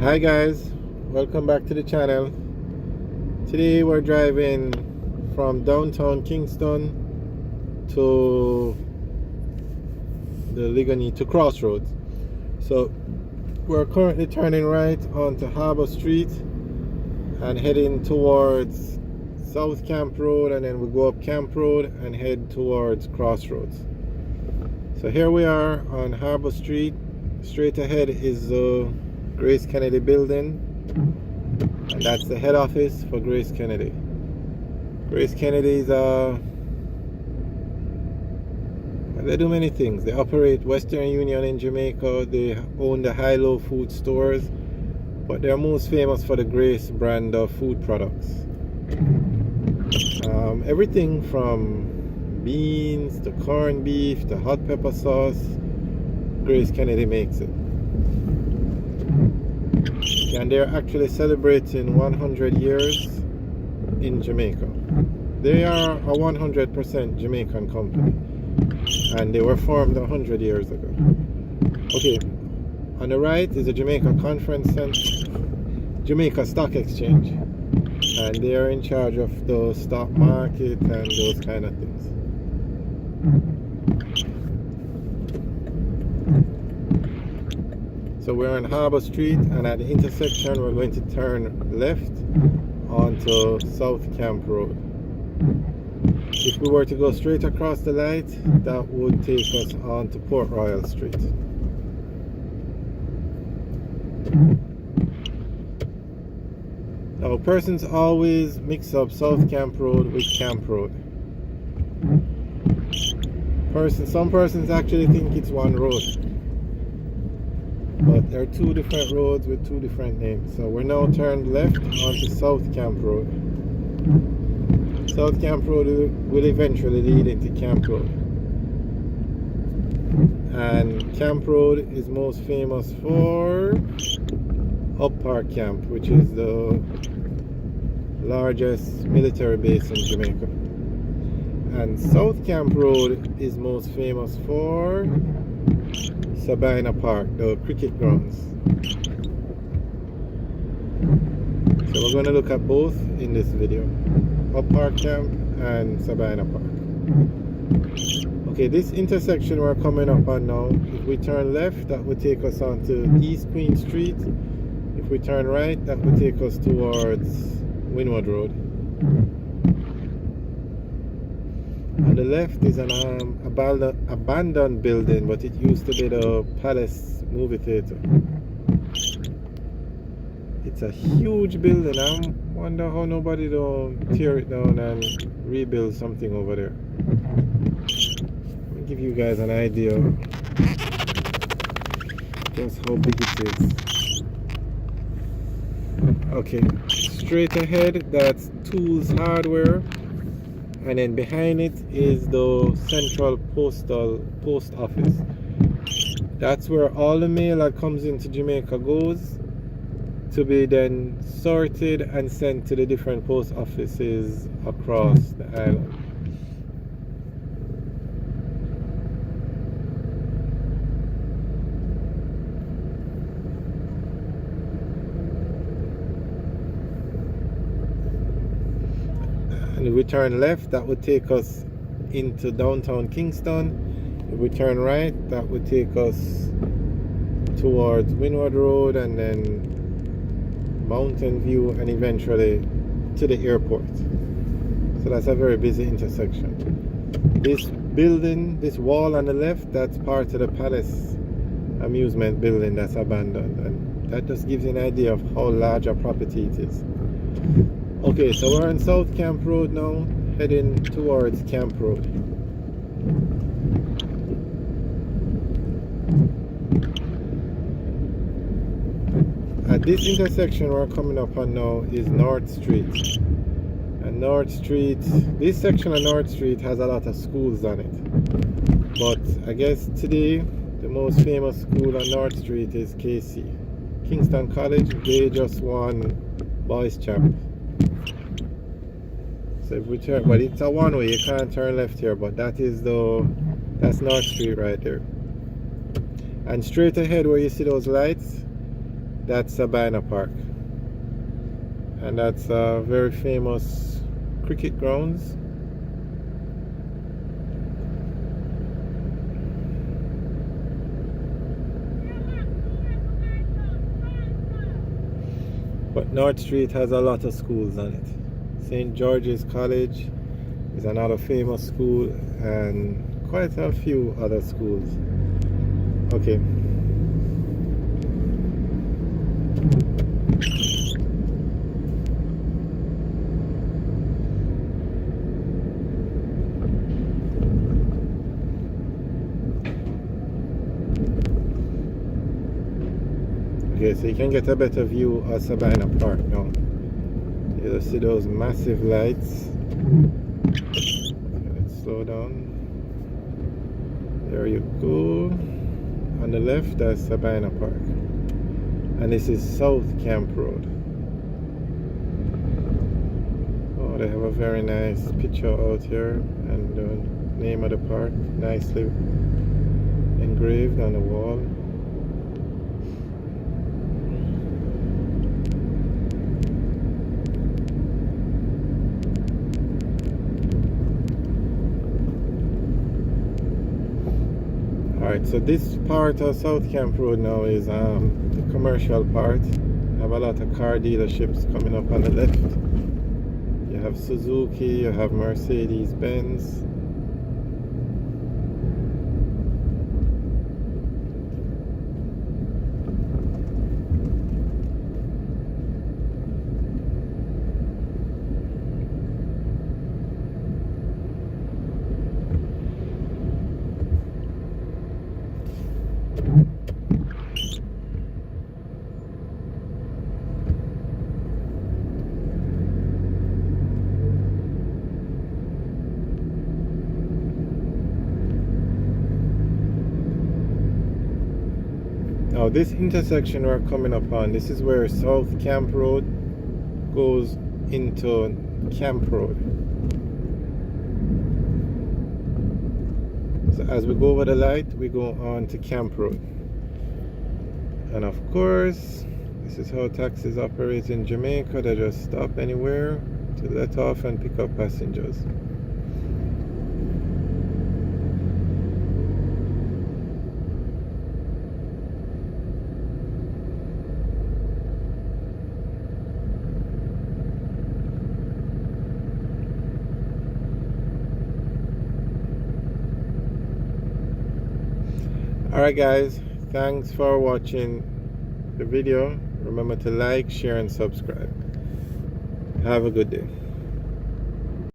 Hi guys, welcome back to the channel. Today we're driving from downtown Kingston to the Ligoni to Crossroads. So we're currently turning right onto Harbour Street and heading towards South Camp Road, and then we go up Camp Road and head towards Crossroads. So here we are on Harbour Street. Straight ahead is the Grace Kennedy building, and that's the head office for Grace Kennedy. Grace Kennedy is they do many things. They operate Western Union in Jamaica. They own the high-low food stores, but they're most famous for the Grace brand of food products. Everything from beans to corned beef to hot pepper sauce, Grace Kennedy makes it. And they're actually celebrating 100 years in Jamaica. They are a 100% Jamaican company, and they were formed 100 years ago. Okay, on the right is the Jamaica Conference Center, Jamaica Stock Exchange, and they are in charge of the stock market and those kind of things. So we're on Harbour Street, and at the intersection we're going to turn left onto South Camp Road. If we were to go straight across the light, that would take us onto Port Royal Street. Now persons always mix up South Camp Road with Camp Road. Some persons actually think it's one road, but there are two different roads with two different names. So we're now turned left onto South Camp Road. South Camp Road will eventually lead into Camp Road. And Camp Road is most famous for Up Park Camp, which is the largest military base in Jamaica. And South Camp Road is most famous for Sabina Park, the cricket grounds. So we're going to look at both in this video, Up Park Camp and Sabina Park. Okay, this intersection we're coming up on now, if we turn left, that would take us onto East Queen Street. If we turn right, that would take us towards Windward Road. On the left is an abandoned building, but it used to be the Palace movie theater. It's a huge building. I wonder how nobody don't tear it down and rebuild something over there. Let me give you guys an idea of just how big it is. Okay, straight ahead, that's Tools Hardware. And then behind it is the Central Post Office. That's where all the mail that comes into Jamaica goes to be then sorted and sent to the different post offices across the island. And if we turn left, that would take us into downtown Kingston. If we turn right, that would take us towards Windward Road and then Mountain View and eventually to the airport. So that's a very busy intersection. This building, this wall on the left, that's part of the Palace amusement building that's abandoned, and that just gives you an idea of how large a property it is. Okay, so we're on South Camp Road now, heading towards Camp Road. At this intersection we're coming up on now is North Street. And North Street, this section of North Street has a lot of schools on it. But I guess today, the most famous school on North Street is KC. Kingston College. They just won Boys Champ. So if we turn, but it's a one way, you can't turn left here, but that's North Street right there. And straight ahead where you see those lights, That's Sabina Park. And that's very famous cricket grounds. But North Street has a lot of schools on it. St. George's College is another famous school, and quite a few other schools. Okay. Okay, so you can get a better view of Sabina Park now. You see those massive lights. Okay, let's slow down. There you go. On the left, that's Sabina Park. And this is South Camp Road. Oh, they have a very nice picture out here. And the name of the park nicely engraved on the wall. Alright, so this part of South Camp Road now is the commercial part. Have a lot of car dealerships coming up on the left. You have Suzuki, you have Mercedes Benz. Now this intersection we're coming up on, this is where South Camp Road goes into Camp Road. So as we go over the light, we go on to Camp Road. And of course, this is how taxis operate in Jamaica. They just stop anywhere to let off and pick up passengers. Alright guys, thanks for watching the video. Remember to like, share and subscribe. Have a good day.